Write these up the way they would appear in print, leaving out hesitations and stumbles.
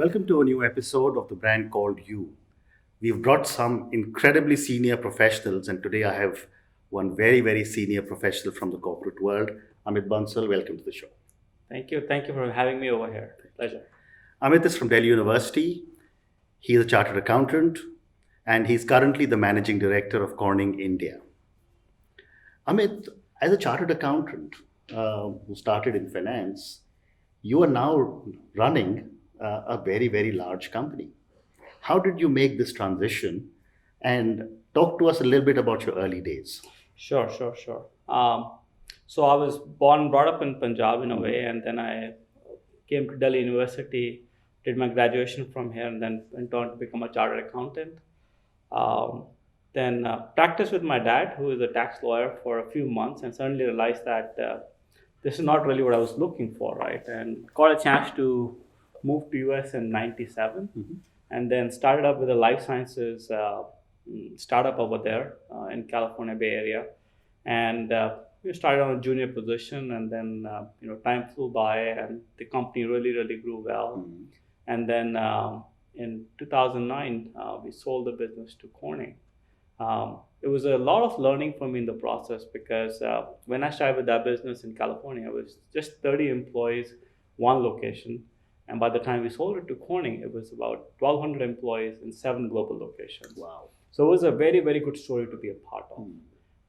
Welcome to a new episode of the brand called You. We've brought some incredibly senior professionals, and today I have one very senior professional from the corporate world, Amit Bansal. Welcome to the show. Thank you. Thank you for having me over here. Pleasure. Amit is from Delhi University. He is a chartered accountant, and he's currently the managing director of Corning India. Amit, as a chartered accountant who started in finance, you are now running a very large company. How did you make this transition? And talk to us a little bit about your early days. Sure. So I was brought up in Punjab in a way, and then I came to Delhi University, did my graduation from here, and then went on to become a chartered accountant. Um, then practiced with my dad, who is a tax lawyer, for a few months, and suddenly realized that this is not really what I was looking for, right? And got a chance to move to US in '97, and then started up with a life sciences startup over there in California Bay Area, and we started on a junior position, and then time flew by, and the company really grew well, and then in 2009 we sold the business to Corning. It was a lot of learning for me in the process because when I started with that business in California, it was just 30 employees, one location. And by the time we sold it to Corning, it was about 1,200 employees in 7 global locations. Wow. So it was a very good story to be a part of.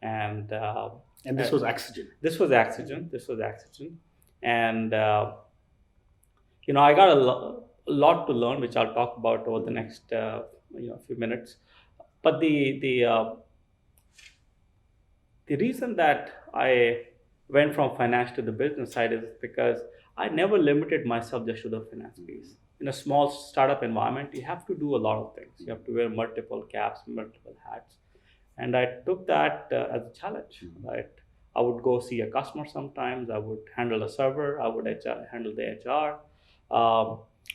And this was Oxygen. This was Oxygen. And I got a lot to learn, which I'll talk about over the next few minutes. But the reason that I went from finance to the business side is because I never limited myself just to the finance piece. In a small startup environment, you have to do a lot of things. You have to wear multiple caps, multiple hats. And I took that as a challenge, right? I would go see a customer sometimes. I would handle a server. I would handle the HR.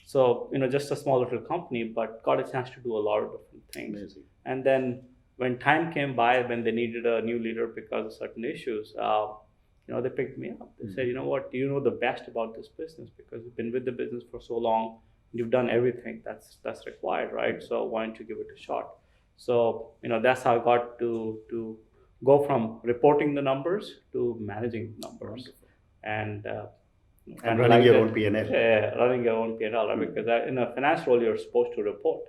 So, just a small little company, but got a chance to do a lot of different things. Amazing. And then when time came by, when they needed a new leader because of certain issues, they picked me up. They said, you know what, you know the best about this business because you've been with the business for so long. You've done everything that's required, right? So why don't you give it a shot? So, that's how I got to go from reporting the numbers to managing numbers. Wonderful. And running your own P&L. Yeah, running your own P&L, right? Because in a finance role, you're supposed to report,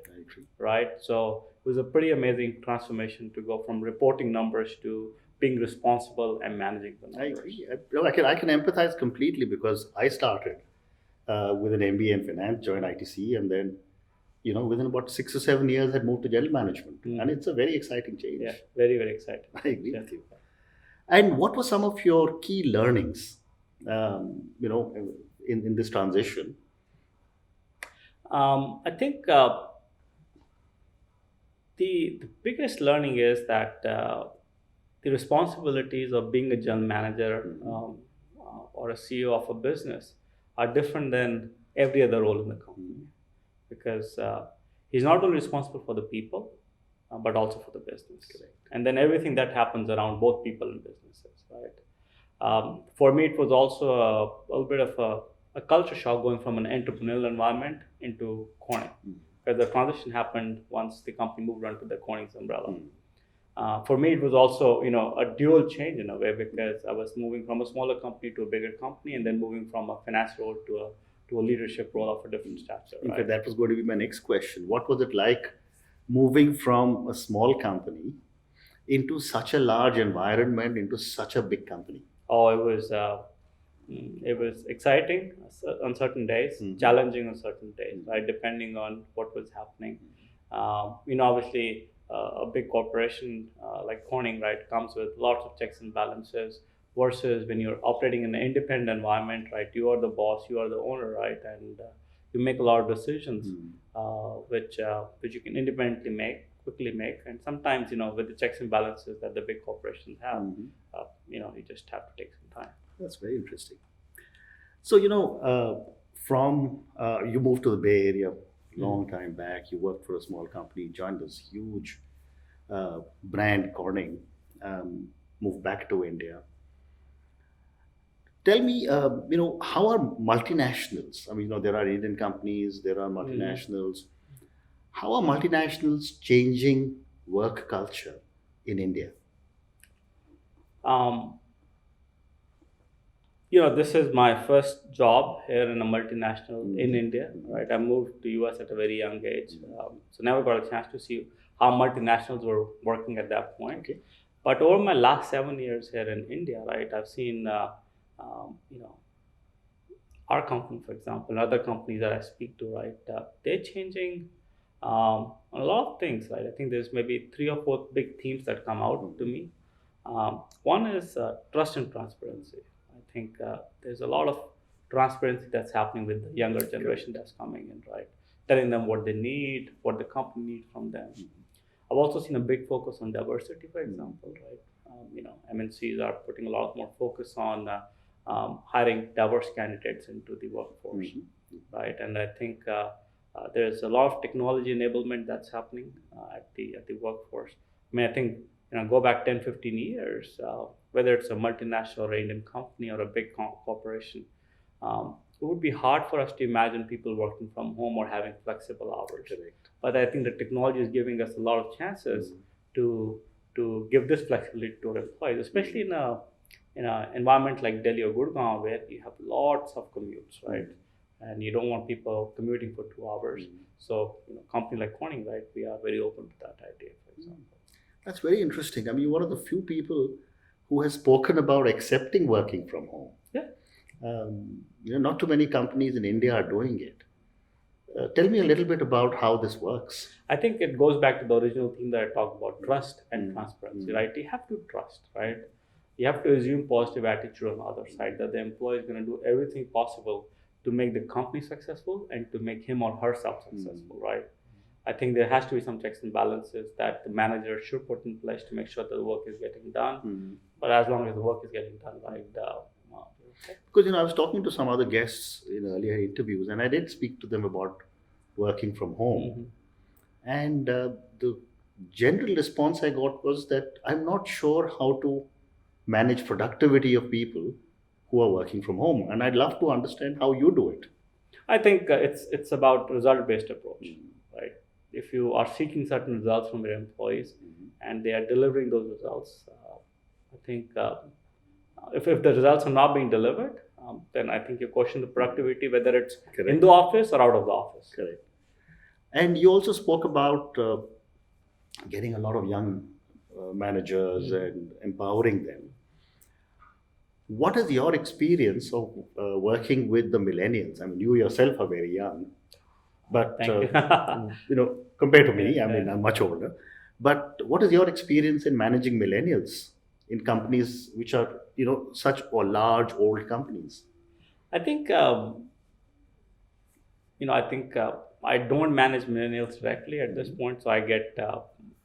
right? So it was a pretty amazing transformation to go from reporting numbers to being responsible and managing the numbers. I agree. I can empathize completely because I started with an MBA in finance, joined ITC, and then within about 6 or 7 years had moved to general management. And it's a very exciting change. Yeah, very exciting. I agree with you. And what were some of your key learnings in this transition? I think the biggest learning is that the responsibilities of being a general manager or a CEO of a business are different than every other role in the company, because he's not only responsible for the people, but also for the business. Correct. And then everything that happens around both people and businesses, right? For me, it was also a little bit of a culture shock going from an entrepreneurial environment into Corning, because the transition happened once the company moved onto the Corning's umbrella. For me, it was also a dual change in a way, because I was moving from a smaller company to a bigger company, and then moving from a finance role to a leadership role of a different stature. In fact, that was going to be my next question. What was it like moving from a small company into such a large environment, into such a big company? Oh, it was exciting on certain days, challenging on certain days, right? Depending on what was happening. Obviously, a big corporation like Corning, right, comes with lots of checks and balances, versus when you're operating in an independent environment, right? You are the boss, you are the owner, right? And you make a lot of decisions which you can independently quickly make. And sometimes, with the checks and balances that the big corporations have, you just have to take some time. That's very interesting. So, from you moved to the Bay Area long time back, you worked for a small company, joined this huge brand, Corning, moved back to India. Tell me, how are multinationals? I mean, there are Indian companies, there are multinationals. How are multinationals changing work culture in India? Um, this is my first job here in a multinational in India, right? I moved to US at a very young age, so never got a chance to see how multinationals were working at that point. Okay. But over my last 7 years here in India, right, I've seen, our company, for example, and other companies that I speak to, right, they're changing a lot of things, right? I think there's maybe 3 or 4 big themes that come out to me. One is trust and transparency. I think there's a lot of transparency that's happening with the younger generation that's coming in, right? Telling them what they need, what the company needs from them. I've also seen a big focus on diversity, for example, right? MNCs are putting a lot more focus on hiring diverse candidates into the workforce, right? And I think there's a lot of technology enablement that's happening at the workforce. I mean, I think go back 10, 15 years, whether it's a multinational or Indian company or a big corporation, it would be hard for us to imagine people working from home or having flexible hours. Correct. But I think the technology is giving us a lot of chances to give this flexibility to our employees, especially in a environment like Delhi or Gurgaon, where you have lots of commutes, right? And you don't want people commuting for 2 hours. So, a company like Corning, right, we are very open to that idea, for example. That's very interesting. I mean, you're one of the few people who has spoken about accepting working from home. Yeah. Not too many companies in India are doing it. Tell me a little bit about how this works. I think it goes back to the original theme that I talked about, trust and transparency, right? You have to trust, right? You have to assume positive attitude on the other side, that the employee is going to do everything possible to make the company successful and to make him or herself successful, right? I think there has to be some checks and balances that the manager should put in place to make sure that the work is getting done. But as long as the work is getting done right, because I was talking to some other guests in earlier interviews, and I did speak to them about working from home, and the general response I got was that I'm not sure how to manage productivity of people who are working from home, and I'd love to understand how you do it. I think it's about result-based approach, right? If you are seeking certain results from your employees and they are delivering those results, I think if the results are not being delivered, then I think you question the productivity, whether it's in the office or out of the office. Correct. And you also spoke about getting a lot of young managers and empowering them. What is your experience of working with the millennials? I mean, you yourself are very young, but compared to me, I'm much older. But what is your experience in managing millennials in companies which are, such large old companies? I think I don't manage millennials directly at this point, so I get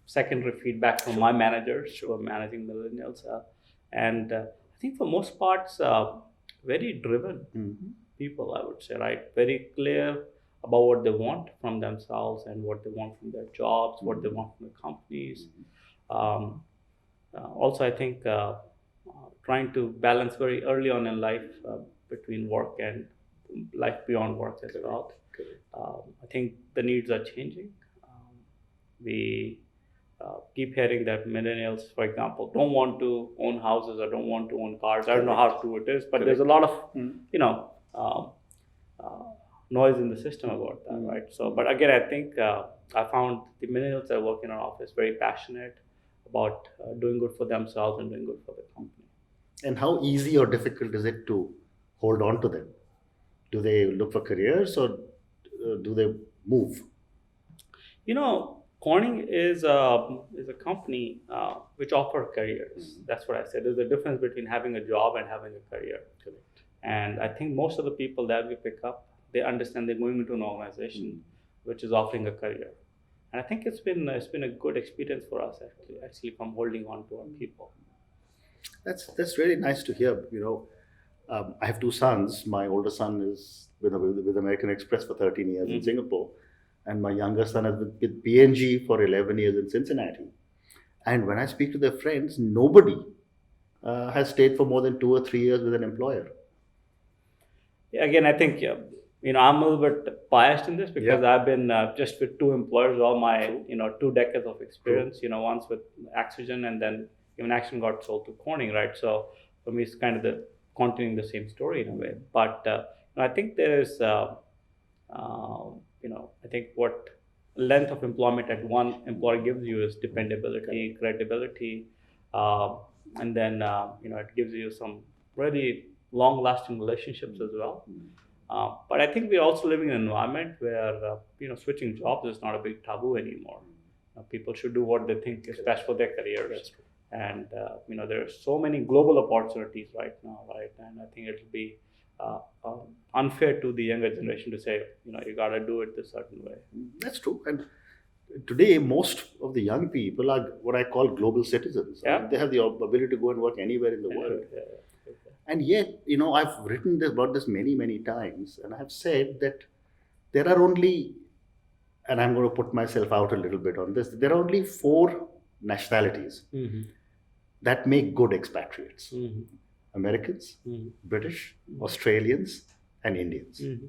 secondary feedback from my managers who are managing millennials, and I think for most parts, very driven people, I would say, right? Very clear about what they want from themselves and what they want from their jobs, what they want from the companies. Also, I think trying to balance very early on in life between work and life beyond work as well. I think the needs are changing. We keep hearing that millennials, for example, don't want to own houses or don't want to own cars. I don't know how true it is, but there's a lot of noise in the system about that, right? So, but again, I think I found the millennials that work in our office very passionate about doing good for themselves and doing good for the company. And how easy or difficult is it to hold on to them? Do they look for careers or do they move? Corning is a company which offers careers. That's what I said. There's a difference between having a job and having a career. Correct. And I think most of the people that we pick up, they understand they're going into an organization which is offering a career. And I think it's been a good experience for us actually from holding on to our people. That's really nice to hear. I have 2 sons. My older son is with American Express for 13 years in Singapore, and my younger son is with P&G for 11 years in Cincinnati. And when I speak to their friends, nobody has stayed for more than 2 or 3 years with an employer. Again, I think I'm a little bit biased in this because I've been just with two employers all my 2 decades of experience. Once with Oxygen, and then even Action got sold to Corning, right? So for me, it's kind of the continuing the same story in a way. But I think there is, I think what length of employment at one employer gives you is dependability, credibility, uh, and then it gives you some really long-lasting relationships as well. But I think we're also living in an environment where switching jobs is not a big taboo anymore. People should do what they think is best for their careers, and there are so many global opportunities right now, right? And I think it'll be unfair to the younger generation to say you got to do it this certain way. That's true. And today, most of the young people are what I call global citizens. Yeah. They have the ability to go and work anywhere in the world. Yeah. And yet, I've written about this many, many times, and I've said that there are only, and I'm going to put myself out a little bit on this, there are only 4 nationalities Mm-hmm. that make good expatriates: Mm-hmm. Americans, Mm-hmm. British, Australians, and Indians. Mm-hmm.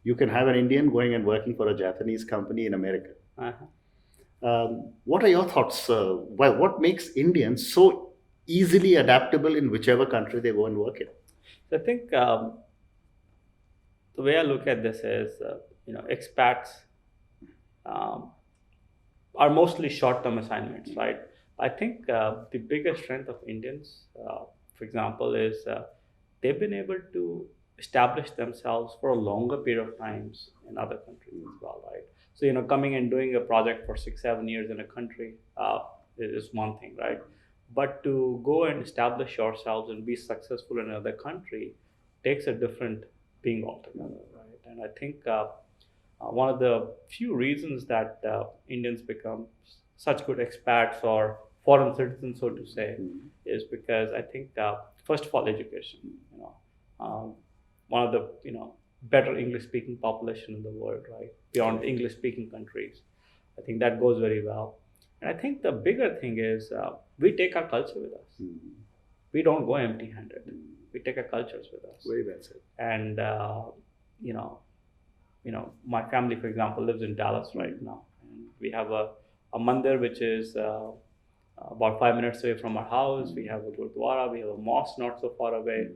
You can have an Indian going and working for a Japanese company in America. Uh-huh. What are your thoughts? What makes Indians so easily adaptable in whichever country they go and work in? So I think the way I look at this is, expats are mostly short-term assignments, right? I think the biggest strength of Indians, for example, is they've been able to establish themselves for a longer period of times in other countries as well, right? So, coming and doing a project for 6, 7 years in a country is one thing, right? But to go and establish yourselves and be successful in another country takes a different being altogether, right? And I think one of the few reasons that Indians become such good expats or foreign citizens, so to say, is because I think first of all, education. One of the better English-speaking population in the world, right? Beyond English-speaking countries, I think that goes very well. And I think the bigger thing is we take our culture with us. We don't go empty-handed. We take our cultures with us. Very well said. And my family, for example, lives in Dallas right now, and we have a mandir which is about 5 minutes away from our house. We have a gurdwara, we have a mosque not so far away.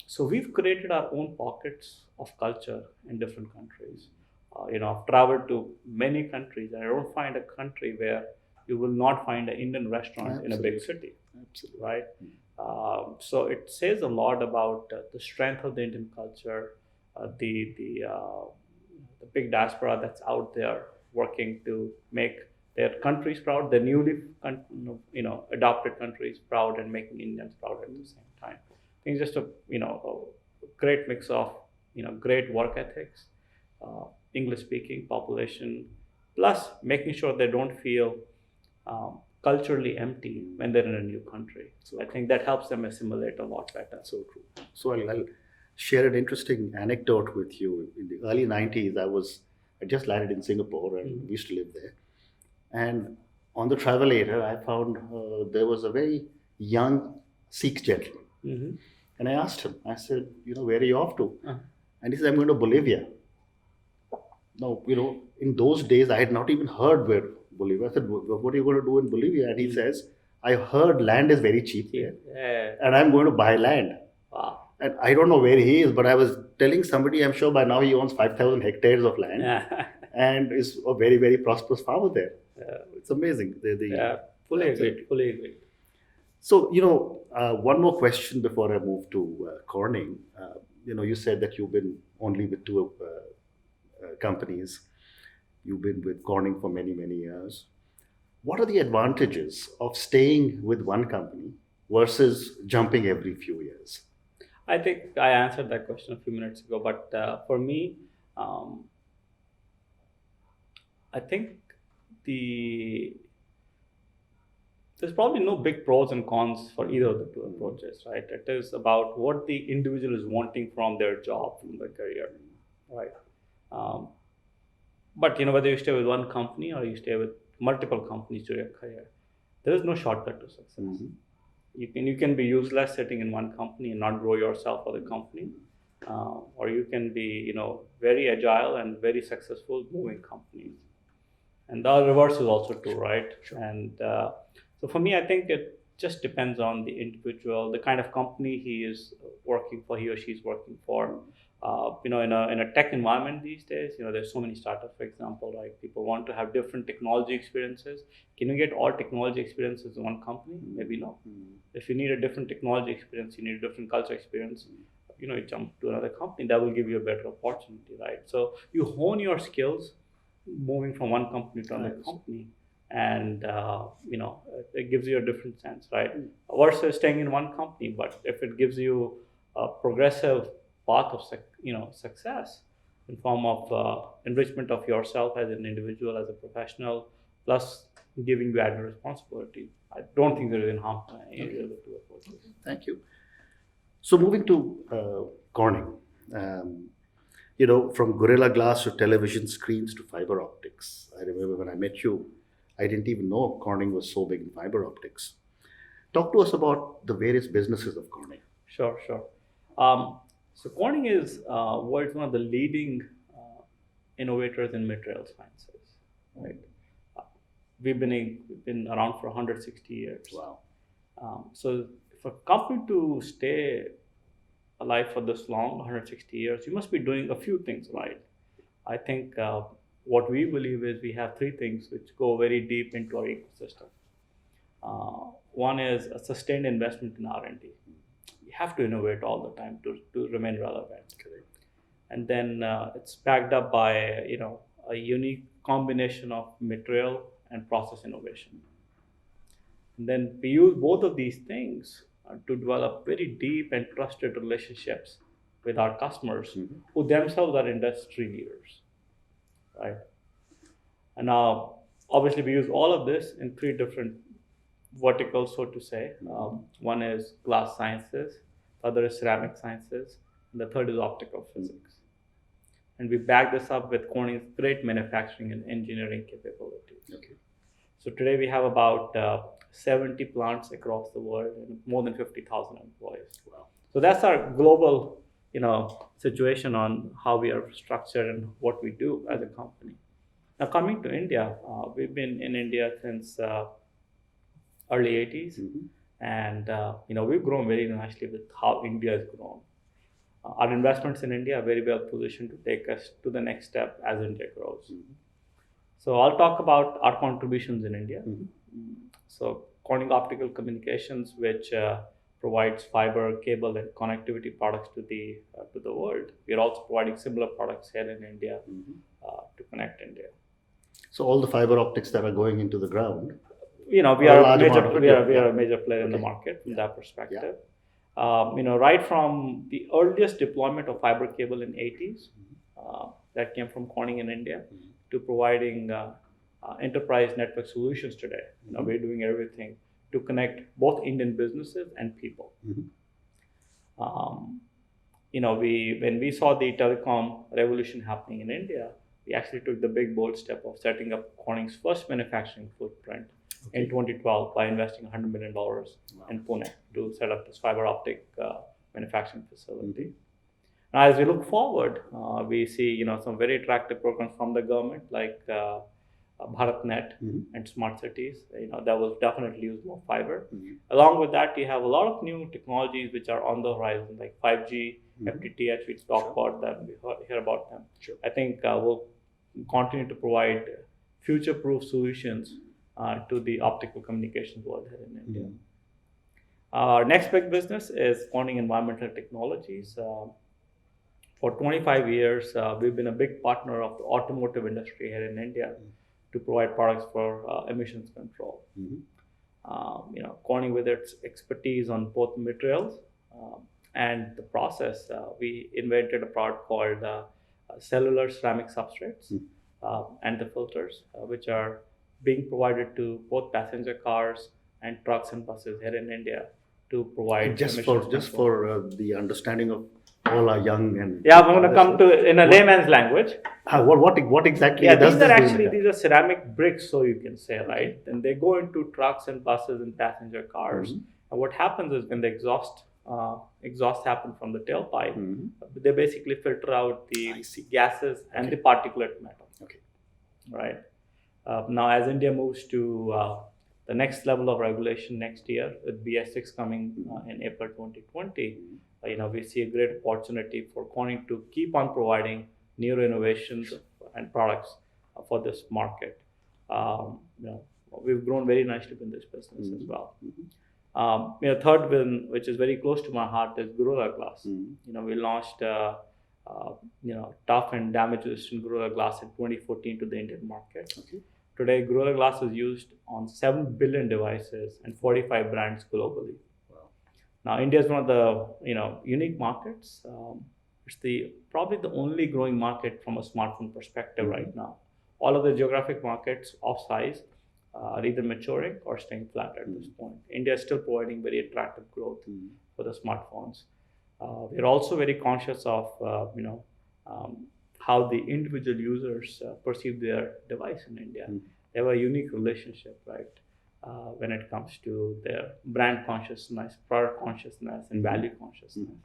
So we've created our own pockets of culture in different countries. I've traveled to many countries, and I don't find a country where you will not find an Indian restaurant in a big city. Absolutely. Right? So it says a lot about the strength of the Indian culture, the big diaspora that's out there working to make their countries proud, their newly adopted countries proud, and making Indians proud at the same time. I think it's just a great mix of great work ethics, English speaking population, plus making sure they don't feel culturally empty when they're in a new country. So I think that helps them assimilate a lot better. So true. So I'll share an interesting anecdote with you. In the early 90s, I just landed in Singapore, and we used to live there. And on the travelator, I found there was a very young Sikh gentleman. Mm-hmm. And I asked him, I said, where are you off to? Uh-huh. And he said, I'm going to Bolivia. Now, in those days, I had not even heard where Bolivia. I said, what are you going to do in Bolivia? And he says, I heard land is very cheap there. Yeah. And I'm going to buy land. Wow. And I don't know where he is, but I was telling somebody, I'm sure by now he owns 5,000 hectares of land. Yeah. And is a very, very prosperous farmer there. It's amazing. Fully agreed. So, one more question before I move to Corning. You said that you've been only with 2 companies. You've been with Corning for many, many years. What are the advantages of staying with one company versus jumping every few years? I think I answered that question a few minutes ago, but for me, I think there's probably no big pros and cons for either of the 2 approaches, right? It is about what the individual is wanting from their job, from their career, right? But whether you stay with one company or you stay with multiple companies during your career, there is no shortcut to success. Mm-hmm. You can be useless sitting in one company and not grow yourself or the company, or you can be, very agile and very successful moving companies. And the reverse is also true, right? Sure. And so for me, I think it just depends on the individual, the kind of company he is working for, he or she is working for. In a tech environment these days, there's so many startups, for example, right? People want to have different technology experiences. Can you get all technology experiences in one company? Maybe no. If you need a different technology experience, you need a different culture experience, you jump to another company that will give you a better opportunity, right? So you hone your skills moving from one company to another company, and it gives you a different sense, right? Versus staying in one company. But if it gives you a progressive path of success in form of enrichment of yourself as an individual, as a professional, plus giving you added responsibility, I don't think there is any harm in either of the two approaches. Thank you. So moving to Corning, from Gorilla Glass to television screens to fiber optics. I remember when I met you, I didn't even know Corning was so big in fiber optics. Talk to us about the various businesses of Corning. Sure. So Corning is world's one of the leading innovators in material sciences, right? We've been around for 160 years. Wow. So for a company to stay alive for this long, 160 years, you must be doing a few things right. I think what we believe is we have three things which go very deep into our ecosystem. One is a sustained investment in R&D. You have to innovate all the time to remain relevant. Correct. And then it's backed up by a unique combination of material and process innovation. And then we use both of these things to develop very deep and trusted relationships with our customers, who themselves are industry leaders, right? And now, obviously, we use all of this in three different verticals, so to say. One is glass sciences, the other is ceramic sciences, and the third is optical physics. And we back this up with Corning's great manufacturing and engineering capabilities. Okay. So today we have about 70 plants across the world and more than 50,000 employees. Wow. So that's our global, situation on how we are structured and what we do as a company. Now coming to India, we've been in India since early 80s, and we've grown very nicely with how India has grown. Our investments in India are very well positioned to take us to the next step as India grows. So I'll talk about our contributions in India. So Corning Optical Communications, which provides fiber, cable, and connectivity products to the world. We are also providing similar products here in India to connect India. So all the fiber optics that are going into the ground. We are a major player in the market from that perspective. Right from the earliest deployment of fiber cable in 80s, that came from Corning in India, to providing enterprise network solutions today. We're doing everything to connect both Indian businesses and people. When we saw the telecom revolution happening in India, we actually took the big bold step of setting up Corning's first manufacturing footprint in 2012 by investing $100 million in Pune to set up this fiber optic manufacturing facility. Now, as we look forward, we see some very attractive programs from the government, like BharatNet and smart cities. That will definitely use more fiber. Along with that, you have a lot of new technologies which are on the horizon, like 5G, FTTH. We talk about them, we hear about them. I think we'll continue to provide future-proof solutions to the optical communications world here in India. Our next big business is Corning Environmental Technologies. For 25 years, we've been a big partner of the automotive industry here in India to provide products for emissions control. Corning, with its expertise on both materials and the process, we invented a product called cellular ceramic substrates and the filters, which are being provided to both passenger cars and trucks and buses here in India to provide Just for the understanding of all our young and I'm going to come to in a layman's language. What exactly does These are ceramic bricks, so you can say, right? And they go into trucks and buses and passenger cars. And what happens is when the exhaust exhaust happen from the tailpipe. Mm-hmm. They basically filter out the I see. gases and Okay. the particulate matter. Okay. Right. Now, as India moves to the next level of regulation next year, with BS6 coming in April 2020, we see a great opportunity for Corning to keep on providing new innovations and products for this market. We've grown very nicely in this business as well. Third one, which is very close to my heart, is Gorilla Glass. We launched tough and damage-resistant Gorilla Glass in 2014 to the Indian market. Okay. Today, Gorilla Glass is used on 7 billion devices and 45 brands globally. Wow. Now, India is one of the unique markets. It's probably the only growing market from a smartphone perspective right now. All of the geographic markets of size are either maturing or staying flat at this point. India is still providing very attractive growth for the smartphones. We're also very conscious of how the individual users perceive their device in India. They have a unique relationship, right, when it comes to their brand consciousness, product consciousness, and value consciousness.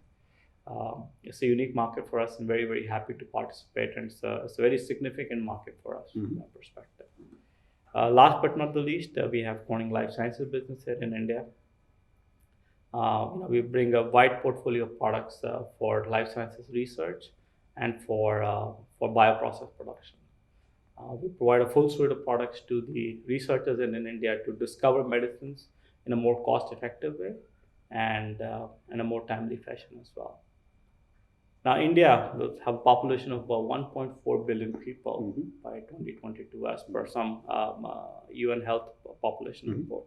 It's a unique market for us, and very, very happy to participate. And it's a very significant market for us from that perspective. Last but not the least, we have Corning Life Sciences business here in India. We bring a wide portfolio of products for life sciences research and for bioprocess production. We provide a full suite of products to the researchers in India to discover medicines in a more cost-effective way and in a more timely fashion as well. Now, India will have a population of about 1.4 billion people by 2022, as per some UN Health population report.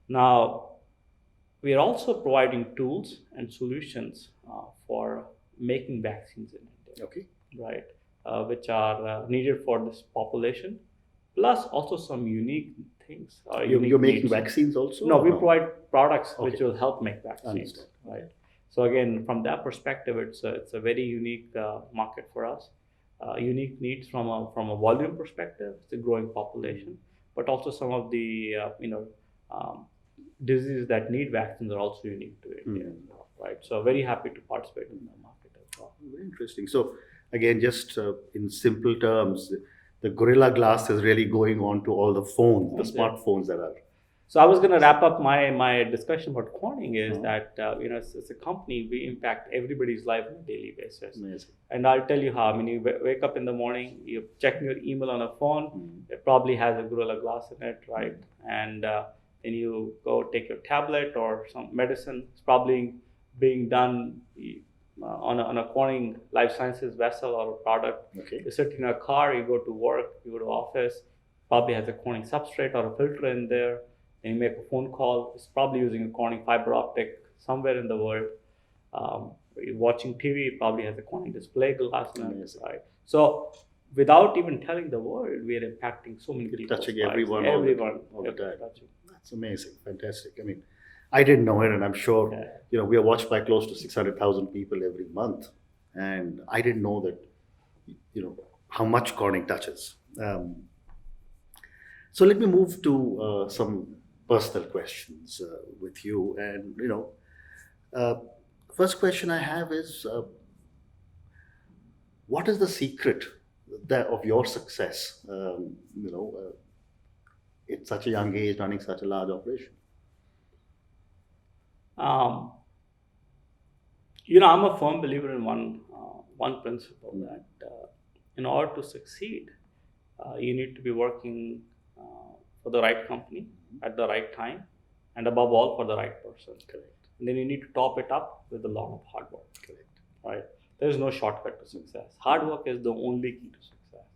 Now, we are also providing tools and solutions for making vaccines in India. Okay. Right, which are needed for this population, plus also some unique things. You're making vaccines also? No, we provide products which will help make vaccines. Understand. Right. So again, from that perspective, it's a very unique market for us. Unique needs from a volume perspective. It's a growing population, but also some of the diseases that need vaccines are also unique to India. Right. So very happy to participate in the market as well. Very interesting. So again, just in simple terms, the Gorilla Glass is really going on to all the phones, the smartphones that are. So I was going to wrap up my discussion about Corning is that as a company, we impact everybody's life on a daily basis. Amazing. And I'll tell you how. I mean, you wake up in the morning, you're checking your email on a phone. It probably has a Gorilla Glass in it, right? And then you go take your tablet or some medicine. It's probably being done on a Corning Life Sciences vessel or a product. Okay. You sit in a car, you go to work, you go to office. Probably has a Corning substrate or a filter in there. And you make a phone call, it's probably using a Corning fiber optic somewhere in the world. You're watching TV, it probably has a Corning display glass in it, right? So without even telling the world, we are impacting so many people. Touching everyone all the time. That's amazing, fantastic. I mean, I didn't know it, and I'm sure, we are watched by close to 600,000 people every month. And I didn't know that, how much Corning touches. So let me move to some personal questions with you. And, first question I have is, what is the secret of your success, at such a young age, running such a large operation? I'm a firm believer in one principle that in order to succeed, you need to be working for the right company at the right time, and above all, for the right person. Correct. And then you need to top it up with a lot of hard work. Correct. Right? There is no shortcut to success. Hard work is the only key to success.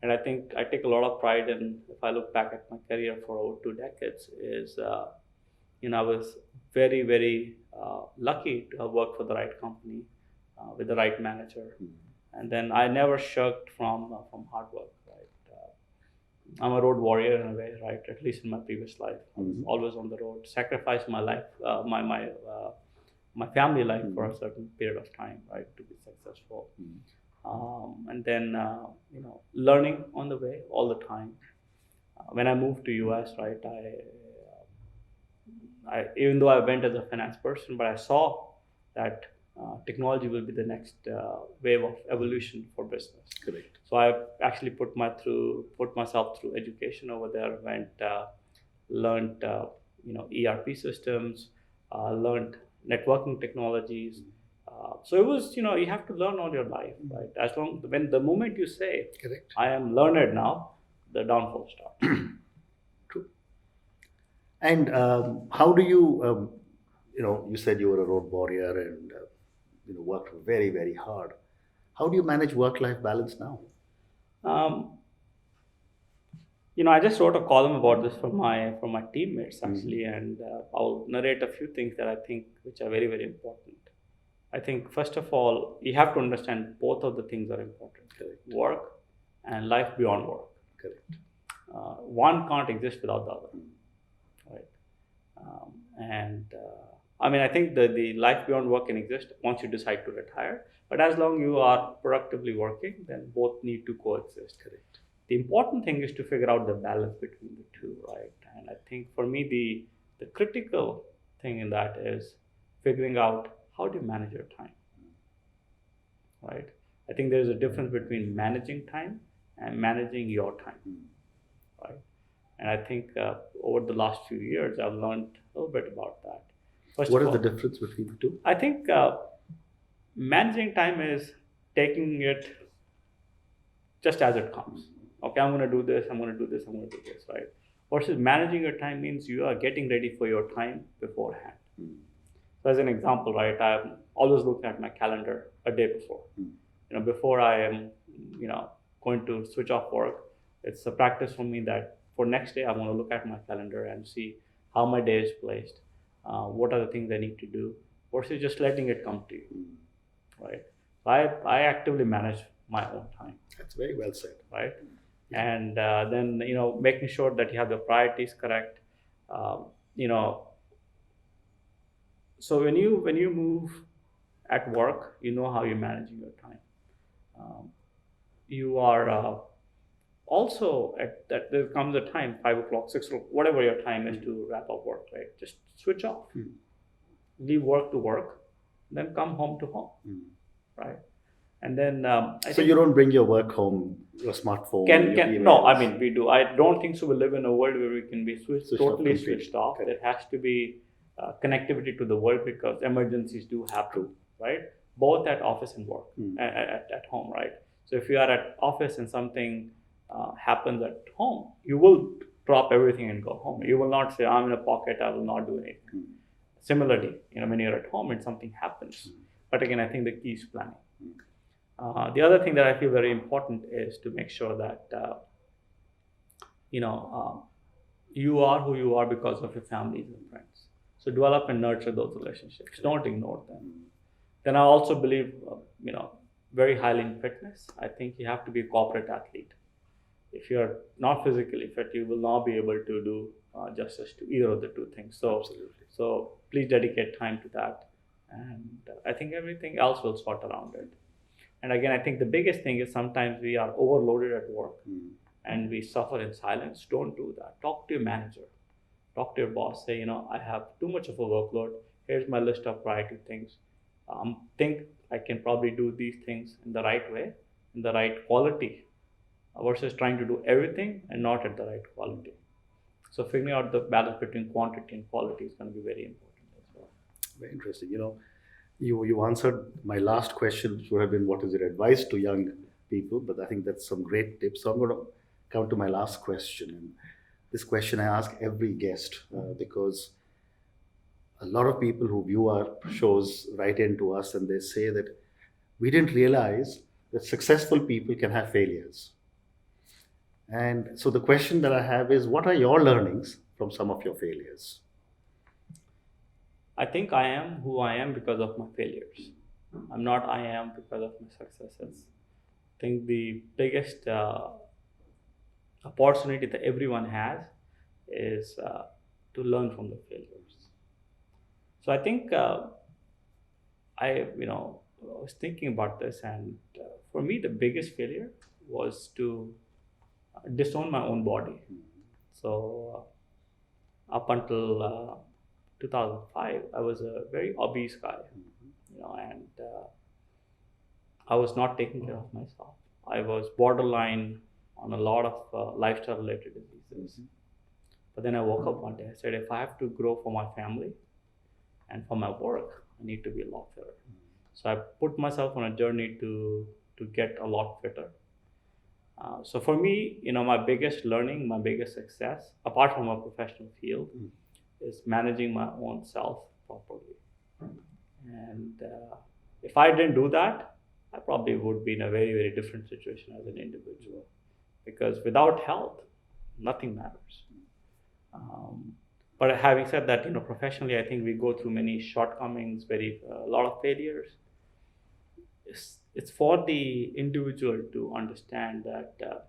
And I think I take a lot of pride in, if I look back at my career for over 2 decades, is I was very, very lucky to have worked for the right company with the right manager, and then I never shirked from hard work. Right, I'm a road warrior in a way, right? At least in my previous life, I was always on the road, sacrificed my life, my family life for a certain period of time, right, to be successful. And then learning on the way all the time. When I moved to US, right, even though I went as a finance person, but I saw that technology will be the next wave of evolution for business. Correct. So I actually put myself through education over there. Went learned ERP systems, learned networking technologies. So it was you have to learn all your life, right? When the moment you say Correct. I am learned now, the downfall starts. True. And how do you, you said you were a road warrior and worked very, very hard. How do you manage work-life balance now? Um, I just wrote a column about this for my teammates actually, and I'll narrate a few things that I think which are very, very important. I think first of all, you have to understand both of the things are important: Correct. work and life beyond work. Correct. One can't exist without the other, right? And I mean, I think the life beyond work can exist once you decide to retire. But as long you are productively working, then both need to coexist. Correct. The important thing is to figure out the balance between the two, right? And I think for me, the critical thing in that is figuring out how do you manage your time, right? I think there's a difference between managing time and managing your time, right? And I think over the last few years, I've learned a little bit about that. What is the difference between the two? I think managing time is taking it just as it comes. Okay, I'm going to do this, I'm going to do this, I'm going to do this, right? Versus managing your time means you are getting ready for your time beforehand. So as an example, right, I'm always looking at my calendar a day before. Before I am, going to switch off work, it's a practice for me that for next day, I want to look at my calendar and see how my day is placed, what are the things I need to do, versus just letting it come to you, right? I actively manage my own time. That's very well said. Right? And then, making sure that you have the priorities correct. So when you move at work, you know how you're managing your time. You are also at that there comes a time, 5 o'clock, 6 o'clock, whatever your time is to wrap up work, right? Just switch off, leave work to work, then come home to home, right? And then So you don't bring your work home, your smartphone. No, I mean we do. I don't think so. We live in a world where we can be totally switched off. Correct. There has to be connectivity to the world because emergencies do happen, right? Both at office and work, at home, right? So if you are at office and something happens at home, you will drop everything and go home. You will not say, I'm in a pocket, I will not do anything. Similarly, when you're at home and something happens. But again, I think the key is planning. The other thing that I feel very important is to make sure that you are who you are because of your families and friends. So develop and nurture those relationships. Don't ignore them. Then I also believe, very highly in fitness. I think you have to be a corporate athlete. If you're not physically fit, you will not be able to do justice to either of the two things. So, Absolutely. So please dedicate time to that, and I think everything else will sort around it. And again, I think the biggest thing is sometimes we are overloaded at work and we suffer in silence. Don't do that. Talk to your manager. Talk to your boss. Say, I have too much of a workload. Here's my list of priority things. Think I can probably do these things in the right way, in the right quality, versus trying to do everything and not at the right quality. So figuring out the balance between quantity and quality is going to be very important as well. Very interesting. You answered my last question, which would have been what is your advice to young people, but I think that's some great tips. So I'm going to come to my last question. And this question I ask every guest because a lot of people who view our shows write into us and they say that we didn't realize that successful people can have failures. And so the question that I have is, what are your learnings from some of your failures? I think I am who I am because of my failures. I'm not I am because of my successes. I think the biggest opportunity that everyone has is to learn from the failures. So I think I was thinking about this, and for me, the biggest failure was to disown my own body. So up until 2005, I was a very obese guy, and I was not taking care of myself. I was borderline on a lot of lifestyle-related diseases. But then I woke up one day. I said, if I have to grow for my family and for my work, I need to be a lot fitter. So I put myself on a journey to get a lot fitter. So for me, my biggest learning, my biggest success, apart from my professional field, is managing my own self properly. And if I didn't do that, I probably would be in a very, very different situation as an individual. Because without health, nothing matters. But having said that, professionally, I think we go through many shortcomings, a lot of failures. It's for the individual to understand that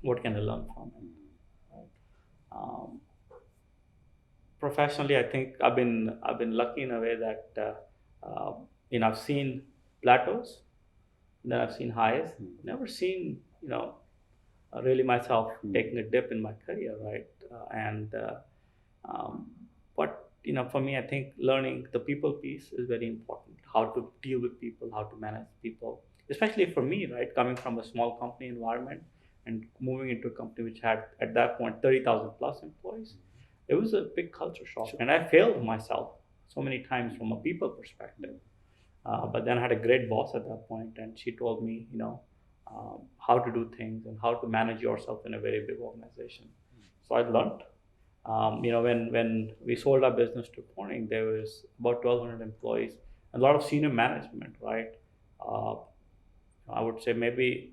what can I learn from it. Right? Professionally, I think I've been lucky in a way that I've seen plateaus, then I've seen highs. Never seen really myself taking a dip in my career, right? But for me, I think learning the people piece is very important. How to deal with people, how to manage people, especially for me, right? Coming from a small company environment and moving into a company which had at that point 30,000 plus employees, it was a big culture shock, and I failed myself so many times from a people perspective. But then I had a great boss at that point, and she told me, how to do things and how to manage yourself in a very big organization. So I learned. When we sold our business to Corning, there was about 1,200 employees, a lot of senior management, right? I would say maybe,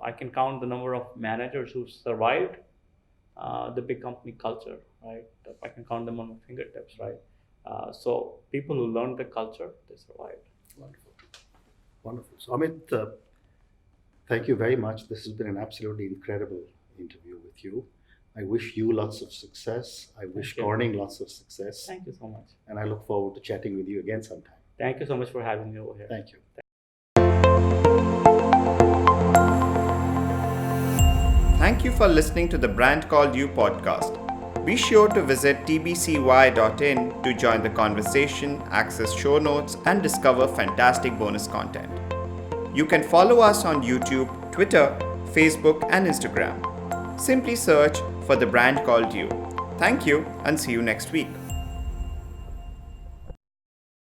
I can count the number of managers who survived the big company culture, right? I can count them on my fingertips, right? So people who learned the culture, they survived. Wonderful. Wonderful. So Amit, thank you very much. This has been an absolutely incredible interview with you. I wish you lots of success. I wish Corning lots of success. Thank you so much. And I look forward to chatting with you again sometime. Thank you so much for having me over here. Thank you. Thank you for listening to the Brand Called You podcast. Be sure to visit tbcy.in to join the conversation, access show notes, and discover fantastic bonus content. You can follow us on YouTube, Twitter, Facebook, and Instagram. Simply search for The Brand Called You. Thank you and see you next week.